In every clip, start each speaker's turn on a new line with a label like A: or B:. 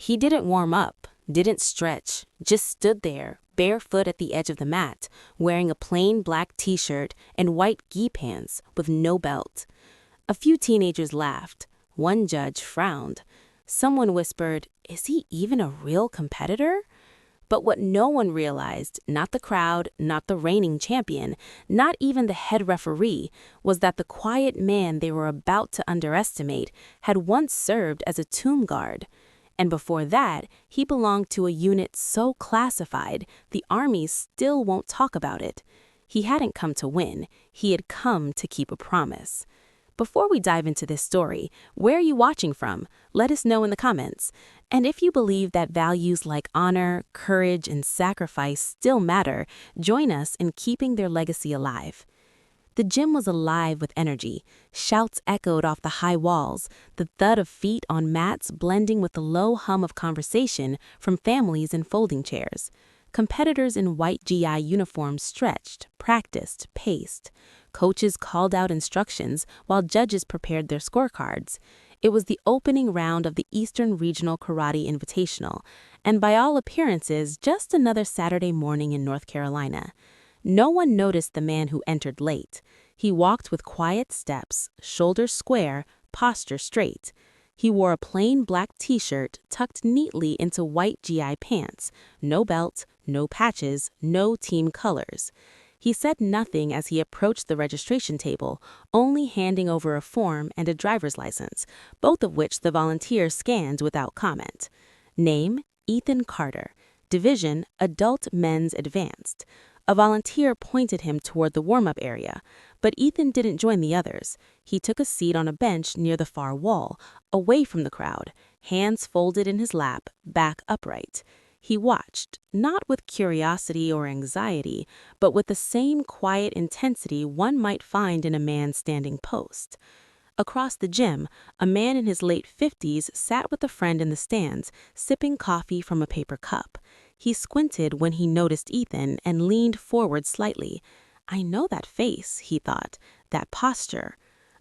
A: He didn't warm up, didn't stretch, just stood there, barefoot at the edge of the mat, wearing a plain black t-shirt and white gi pants with no belt. A few teenagers laughed. One judge frowned. Someone whispered, "Is he even a real competitor?" But what no one realized, not the crowd, not the reigning champion, not even the head referee, was that the quiet man they were about to underestimate had once served as a tomb guard. And before that, he belonged to a unit so classified, the army still won't talk about it. He hadn't come to win, he had come to keep a promise. Before we dive into this story, where are you watching from? Let us know in the comments. And if you believe that values like honor, courage, and sacrifice still matter, join us in keeping their legacy alive. The gym was alive with energy. Shouts echoed off the high walls, the thud of feet on mats blending with the low hum of conversation from families in folding chairs. Competitors in white GI uniforms stretched, practiced, paced. Coaches called out instructions while judges prepared their scorecards. It was the opening round of the Eastern Regional Karate Invitational, and by all appearances, just another Saturday morning in North Carolina. No one noticed the man who entered late. He walked with quiet steps, shoulders square, posture straight. He wore a plain black t-shirt tucked neatly into white GI pants, no belt, no patches, no team colors. He said nothing as he approached the registration table, only handing over a form and a driver's license, both of which the volunteer scanned without comment. Name, Ethan Carter. Division, Adult Men's Advanced. A volunteer pointed him toward the warm-up area, but Ethan didn't join the others. He took a seat on a bench near the far wall, away from the crowd, hands folded in his lap, back upright. He watched, not with curiosity or anxiety, but with the same quiet intensity one might find in a man standing post. Across the gym, a man in his late 50s sat with a friend in the stands, sipping coffee from a paper cup. He squinted when he noticed Ethan and leaned forward slightly. "I know that face," he thought, "that posture."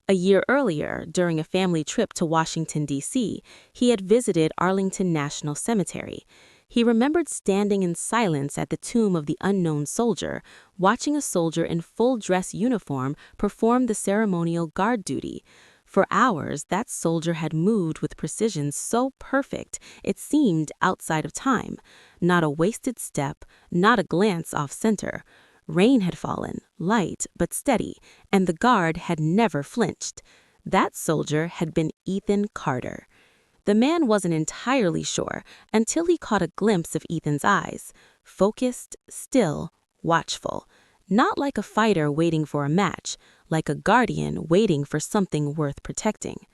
A: A year earlier, during a family trip to Washington, D.C., he had visited Arlington National Cemetery. He remembered standing in silence at the tomb of the unknown soldier, watching a soldier in full dress uniform perform the ceremonial guard duty. For hours, that soldier had moved with precision so perfect it seemed outside of time. Not a wasted step, not a glance off center. Rain had fallen, light but steady, and the guard had never flinched. That soldier had been Ethan Carter. The man wasn't entirely sure until he caught a glimpse of Ethan's eyes, focused, still, watchful. Not like a fighter waiting for a match, like a guardian waiting for something worth protecting.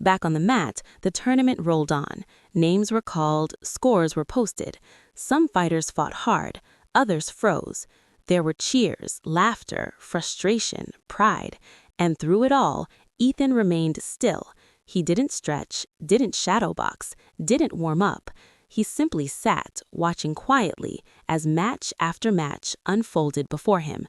A: Back on the mat, the tournament rolled on. Names were called, scores were posted. Some fighters fought hard, others froze. There were cheers, laughter, frustration, pride. And through it all, Ethan remained still. He didn't stretch, didn't shadow box, didn't warm up. He simply sat, watching quietly as match after match unfolded before him.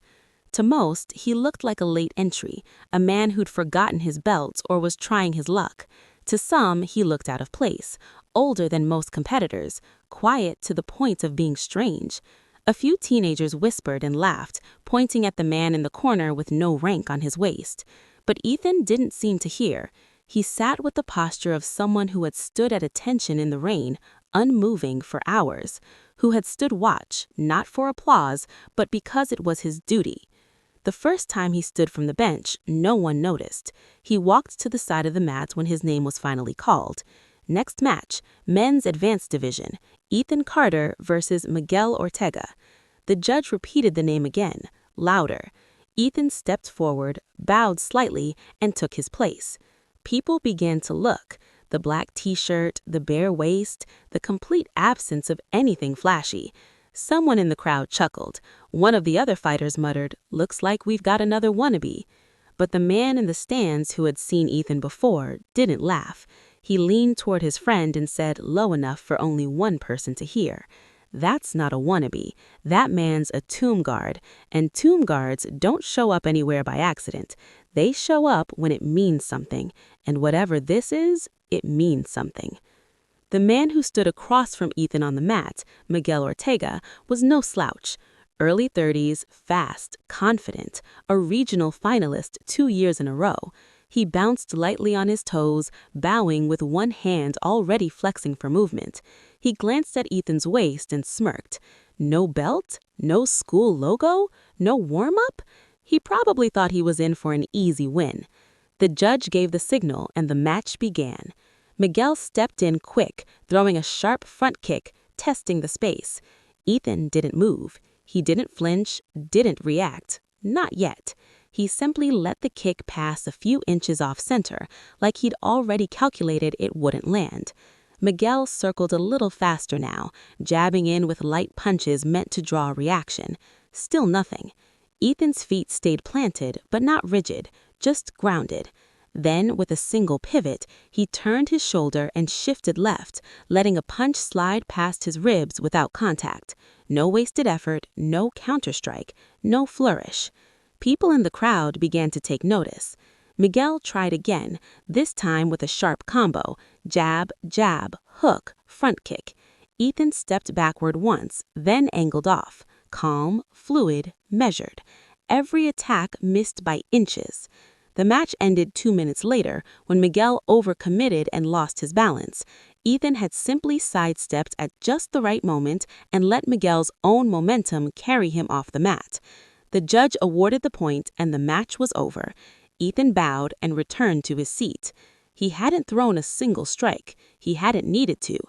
A: To most, he looked like a late entry, a man who'd forgotten his belt or was trying his luck. To some, he looked out of place, older than most competitors, quiet to the point of being strange. A few teenagers whispered and laughed, pointing at the man in the corner with no rank on his waist. But Ethan didn't seem to hear. He sat with the posture of someone who had stood at attention in the rain, unmoving for hours, who had stood watch, not for applause, but because it was his duty. The first time he stood from the bench, no one noticed. He walked to the side of the mat when his name was finally called. Next match, Men's Advanced Division, Ethan Carter versus Miguel Ortega. The judge repeated the name again, louder. Ethan stepped forward, bowed slightly, and took his place. People began to look. The black t-shirt, the bare waist, the complete absence of anything flashy. Someone in the crowd chuckled. One of the other fighters muttered, "Looks like we've got another wannabe." But the man in the stands who had seen Ethan before didn't laugh. He leaned toward his friend and said low enough for only one person to hear, "That's not a wannabe. That man's a tomb guard, and tomb guards don't show up anywhere by accident. They show up when it means something, and whatever this is, it means something." The man who stood across from Ethan on the mat, Miguel Ortega, was no slouch. Early 30s, fast, confident, a regional finalist 2 years in a row. He bounced lightly on his toes, bowing with one hand already flexing for movement. He glanced at Ethan's waist and smirked. No belt? No school logo? No warm-up? He probably thought he was in for an easy win. The judge gave the signal and the match began. Miguel stepped in quick, throwing a sharp front kick, testing the space. Ethan didn't move. He didn't flinch, didn't react. Not yet. He simply let the kick pass a few inches off center, like he'd already calculated it wouldn't land. Miguel circled a little faster now, jabbing in with light punches meant to draw a reaction. Still nothing. Ethan's feet stayed planted, but not rigid, just grounded. Then, with a single pivot, he turned his shoulder and shifted left, letting a punch slide past his ribs without contact. No wasted effort, no counterstrike, no flourish. People in the crowd began to take notice. Miguel tried again, this time with a sharp combo: jab, jab, hook, front kick. Ethan stepped backward once, then angled off. Calm, fluid, measured. Every attack missed by inches. The match ended 2 minutes later when Miguel overcommitted and lost his balance. Ethan had simply sidestepped at just the right moment and let Miguel's own momentum carry him off the mat. The judge awarded the point and the match was over. Ethan bowed and returned to his seat. He hadn't thrown a single strike. He hadn't needed to.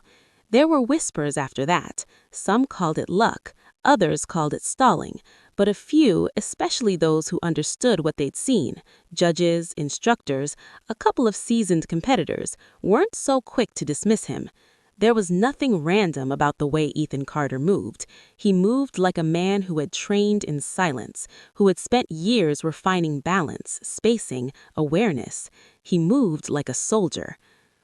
A: There were whispers after that. Some called it luck. Others called it stalling. But a few, especially those who understood what they'd seen, judges, instructors, a couple of seasoned competitors, weren't so quick to dismiss him. There was nothing random about the way Ethan Carter moved. He moved like a man who had trained in silence, who had spent years refining balance, spacing, awareness. He moved like a soldier.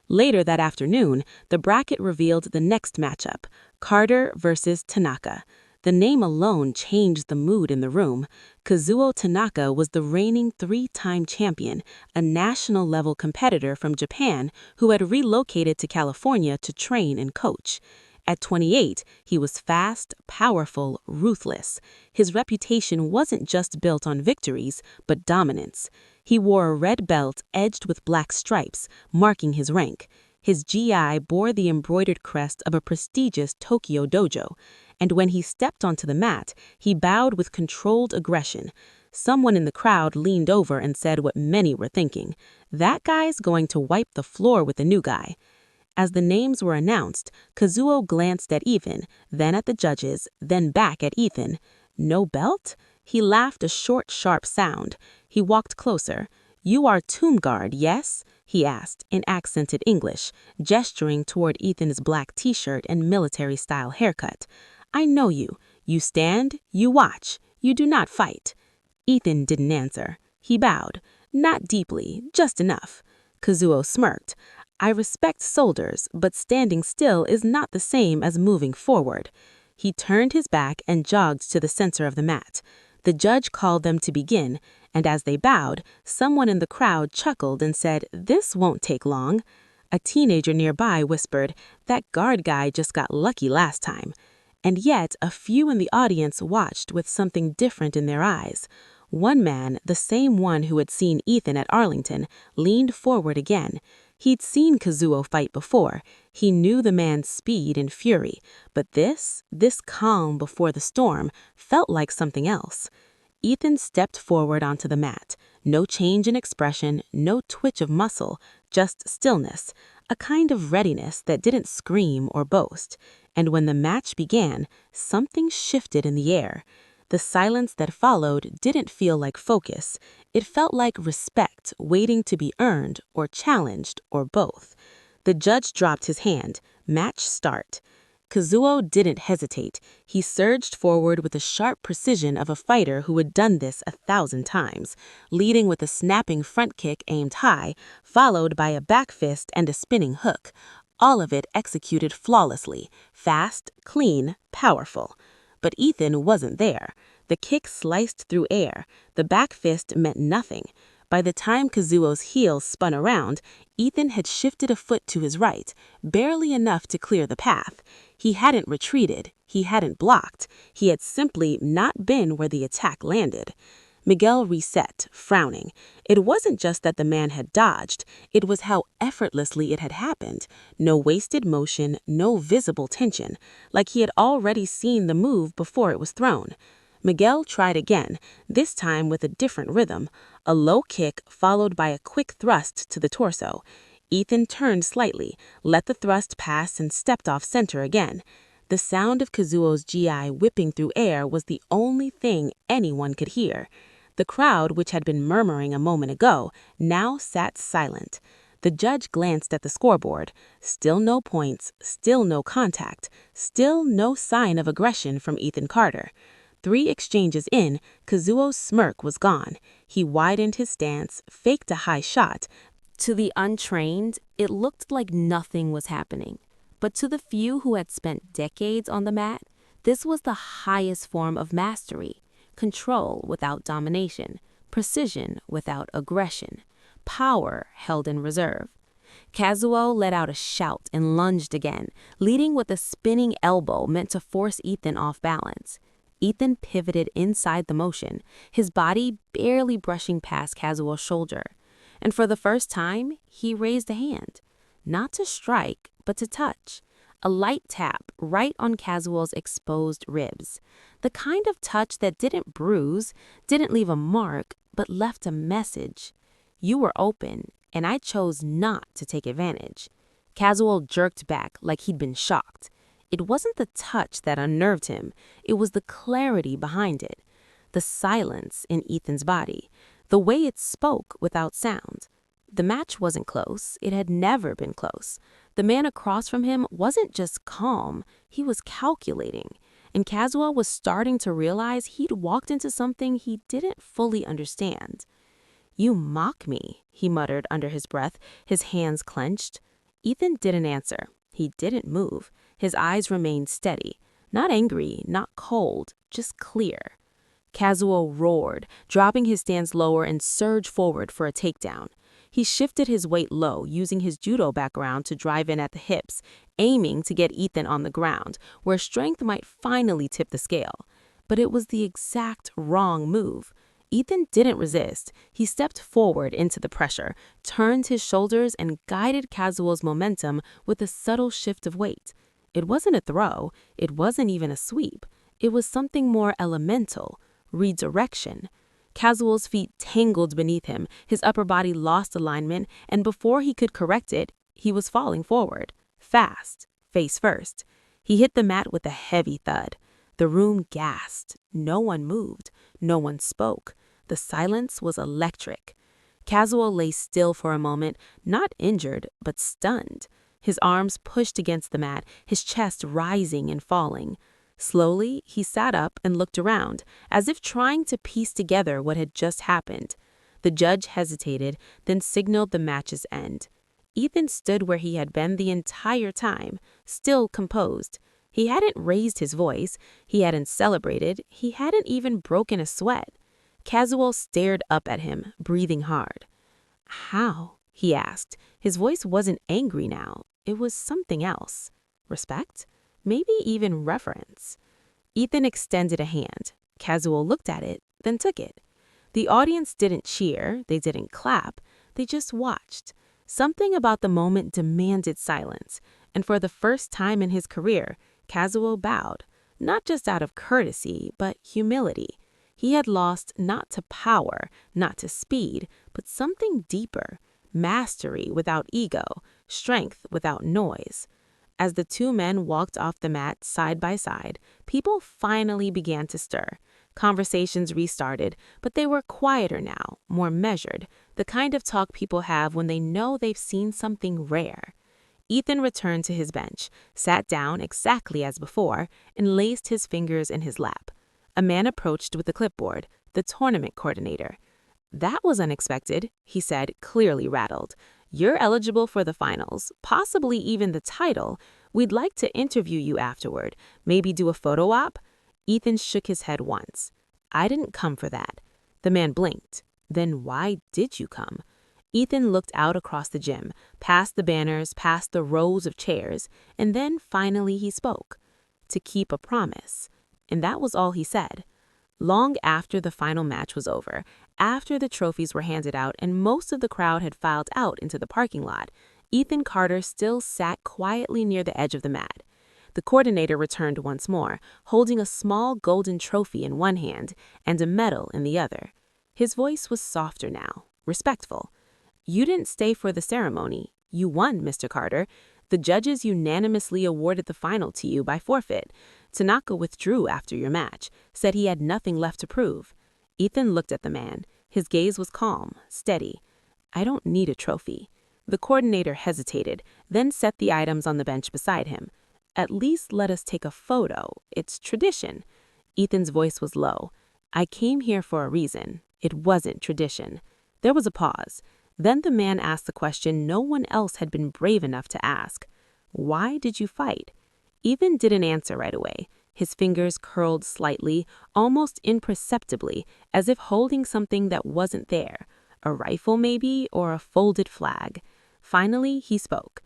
A: Later that afternoon, the bracket revealed the next matchup: Carter versus Tanaka. The name alone changed the mood in the room. Kazuo Tanaka was the reigning 3-time champion, a national-level competitor from Japan who had relocated to California to train and coach. At 28, he was fast, powerful, ruthless. His reputation wasn't just built on victories, but dominance. He wore a red belt edged with black stripes, marking his rank. His GI bore the embroidered crest of a prestigious Tokyo dojo, and when he stepped onto the mat, he bowed with controlled aggression. Someone in the crowd leaned over and said what many were thinking: that guy's going to wipe the floor with the new guy. As the names were announced, Kazuo glanced at Ethan, then at the judges, then back at Ethan. No belt? He laughed a short, sharp sound. He walked closer. "You are Tomb Guard, yes?" he asked, in accented English, gesturing toward Ethan's black t-shirt and military-style haircut. "I know you. You stand, you watch, you do not fight." Ethan didn't answer. He bowed. Not deeply, just enough. Kazuo smirked. "I respect soldiers, but standing still is not the same as moving forward." He turned his back and jogged to the center of the mat. The judge called them to begin, and as they bowed, someone in the crowd chuckled and said, "This won't take long." A teenager nearby whispered, "That guard guy just got lucky last time." And yet, a few in the audience watched with something different in their eyes. One man, the same one who had seen Ethan at Arlington, leaned forward again. He'd seen Kazuo fight before. He knew the man's speed and fury, but this calm before the storm, felt like something else. Ethan stepped forward onto the mat. No change in expression, no twitch of muscle, just stillness, a kind of readiness that didn't scream or boast. And when the match began, something shifted in the air. The silence that followed didn't feel like focus. It felt like respect waiting to be earned or challenged or both. The judge dropped his hand. Match start. Kazuo didn't hesitate. He surged forward with the sharp precision of a fighter who had done this 1,000 times, leading with a snapping front kick aimed high, followed by a back fist and a spinning hook. All of it executed flawlessly, fast, clean, powerful. But Ethan wasn't there. The kick sliced through air. The back fist meant nothing. By the time Kazuo's heels spun around, Ethan had shifted a foot to his right, barely enough to clear the path. He hadn't retreated, he hadn't blocked, he had simply not been where the attack landed. Miguel reset, frowning. It wasn't just that the man had dodged, it was how effortlessly it had happened. No wasted motion, no visible tension, like he had already seen the move before it was thrown. Miguel tried again, this time with a different rhythm, a low kick followed by a quick thrust to the torso. Ethan turned slightly, let the thrust pass and stepped off center again. The sound of Kazuo's GI whipping through air was the only thing anyone could hear. The crowd, which had been murmuring a moment ago, now sat silent. The judge glanced at the scoreboard. Still no points, still no contact, still no sign of aggression from Ethan Carter. 3 exchanges in, Kazuo's smirk was gone. He widened his stance, faked a high shot. To the untrained, it looked like nothing was happening. But to the few who had spent decades on the mat, this was the highest form of mastery. Control without domination, precision without aggression, power held in reserve. Kazuo let out a shout and lunged again, leading with a spinning elbow meant to force Ethan off balance. Ethan pivoted inside the motion, his body barely brushing past Kazuo's shoulder. And for the first time, he raised a hand. Not to strike, but to touch. A light tap right on Kazuo's exposed ribs. The kind of touch that didn't bruise, didn't leave a mark, but left a message. You were open, and I chose not to take advantage. Kazuo jerked back like he'd been shocked. It wasn't the touch that unnerved him, it was the clarity behind it. The silence in Ethan's body, the way it spoke without sound. The match wasn't close, it had never been close. The man across from him wasn't just calm, he was calculating. And Kazuo was starting to realize he'd walked into something he didn't fully understand. You mock me, he muttered under his breath, his hands clenched. Ethan didn't answer. He didn't move. His eyes remained steady. Not angry, not cold, just clear. Kazuo roared, dropping his stance lower and surged forward for a takedown. He shifted his weight low, using his judo background to drive in at the hips, aiming to get Ethan on the ground, where strength might finally tip the scale. But it was the exact wrong move. Ethan didn't resist. He stepped forward into the pressure, turned his shoulders, and guided Kazuo's momentum with a subtle shift of weight. It wasn't a throw. It wasn't even a sweep. It was something more elemental, redirection. Kazuo's feet tangled beneath him, his upper body lost alignment, and before he could correct it, he was falling forward, fast, face first. He hit the mat with a heavy thud. The room gasped. No one moved. No one spoke. The silence was electric. Kazuo lay still for a moment, not injured, but stunned. His arms pushed against the mat, his chest rising and falling. Slowly, he sat up and looked around, as if trying to piece together what had just happened. The judge hesitated, then signaled the match's end. Ethan stood where he had been the entire time, still composed. He hadn't raised his voice, he hadn't celebrated, he hadn't even broken a sweat. Kazuo stared up at him, breathing hard. How? He asked. His voice wasn't angry now. It was something else. Respect? Maybe even reverence. Ethan extended a hand. Kazuo looked at it, then took it. The audience didn't cheer, they didn't clap, they just watched. Something about the moment demanded silence, and for the first time in his career, Kazuo bowed, not just out of courtesy, but humility. He had lost not to power, not to speed, but something deeper, mastery without ego, strength without noise. As the two men walked off the mat side by side, people finally began to stir. Conversations restarted, but they were quieter now, more measured, the kind of talk people have when they know they've seen something rare. Ethan returned to his bench, sat down exactly as before, and laced his fingers in his lap. A man approached with a clipboard, the tournament coordinator. That was unexpected, he said, clearly rattled. You're eligible for the finals, possibly even the title. We'd like to interview you afterward, maybe do a photo op. Ethan shook his head once. I didn't come for that. The man blinked. Then why did you come? Ethan looked out across the gym, past the banners, past the rows of chairs, and then finally he spoke. To keep a promise. And that was all he said. Long after the final match was over, after the trophies were handed out and most of the crowd had filed out into the parking lot, Ethan Carter still sat quietly near the edge of the mat. The coordinator returned once more, holding a small golden trophy in one hand and a medal in the other. His voice was softer now, respectful. "You didn't stay for the ceremony. You won, Mr. Carter. The judges unanimously awarded the final to you by forfeit. Tanaka withdrew after your match, said he had nothing left to prove." Ethan looked at the man. His gaze was calm, steady. "I don't need a trophy." The coordinator hesitated, then set the items on the bench beside him. "At least let us take a photo. It's tradition." Ethan's voice was low. "I came here for a reason. It wasn't tradition." There was a pause. Then the man asked the question no one else had been brave enough to ask. "Why did you fight?" Ethan didn't answer right away. His fingers curled slightly, almost imperceptibly, as if holding something that wasn't there. A rifle maybe, or a folded flag. Finally, he spoke.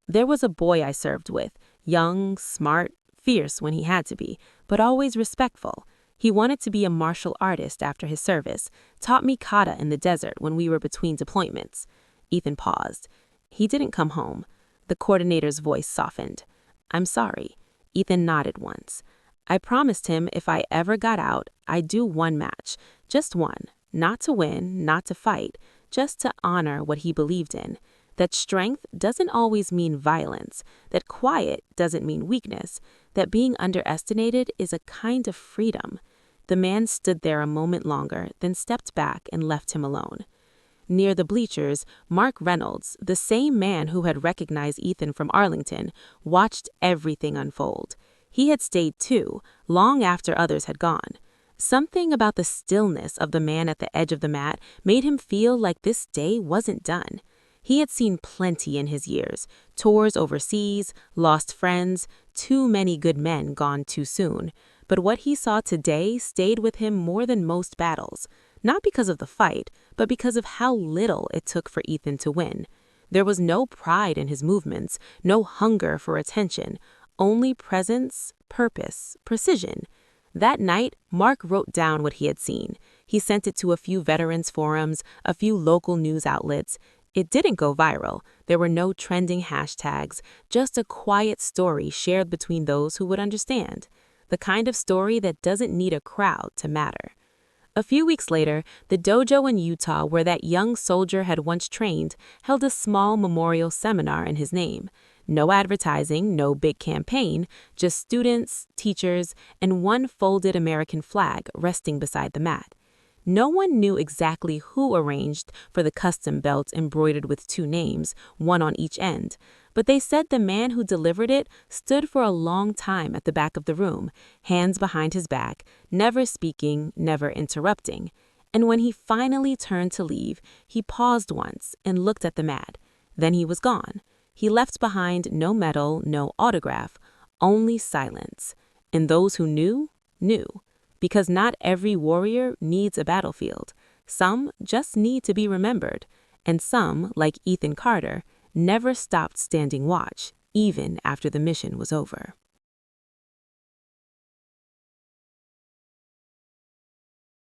A: "There was a boy I served with, young, smart, fierce when he had to be, but always respectful. He wanted to be a martial artist after his service, taught me kata in the desert when we were between deployments." Ethan paused. "He didn't come home." The coordinator's voice softened. "I'm sorry." Ethan nodded once. "I promised him if I ever got out, I'd do one match. Just one. Not to win, not to fight, just to honor what he believed in. That strength doesn't always mean violence, that quiet doesn't mean weakness, that being underestimated is a kind of freedom." The man stood there a moment longer, then stepped back and left him alone. Near the bleachers, Mark Reynolds, the same man who had recognized Ethan from Arlington, watched everything unfold. He had stayed too, long after others had gone. Something about the stillness of the man at the edge of the mat made him feel like this day wasn't done. He had seen plenty in his years, tours overseas, lost friends, too many good men gone too soon. But what he saw today stayed with him more than most battles, not because of the fight, but because of how little it took for Ethan to win. There was no pride in his movements, no hunger for attention, only presence, purpose, precision. That night, Mark wrote down what he had seen. He sent it to a few veterans forums, a few local news outlets. It didn't go viral. There were no trending hashtags, just a quiet story shared between those who would understand. The kind of story that doesn't need a crowd to matter. A few weeks later, the dojo in Utah where that young soldier had once trained held a small memorial seminar in his name. No advertising, no big campaign, just students, teachers, and one folded American flag resting beside the mat. No one knew exactly who arranged for the custom belt embroidered with two names, one on each end, but they said the man who delivered it stood for a long time at the back of the room, hands behind his back, never speaking, never interrupting. And when he finally turned to leave, he paused once and looked at the mat. Then he was gone. He left behind no medal, no autograph, only silence. And those who knew, knew. Because not every warrior needs a battlefield. Some just need to be remembered. And some, like Ethan Carter, never stopped standing watch, even after the mission was over.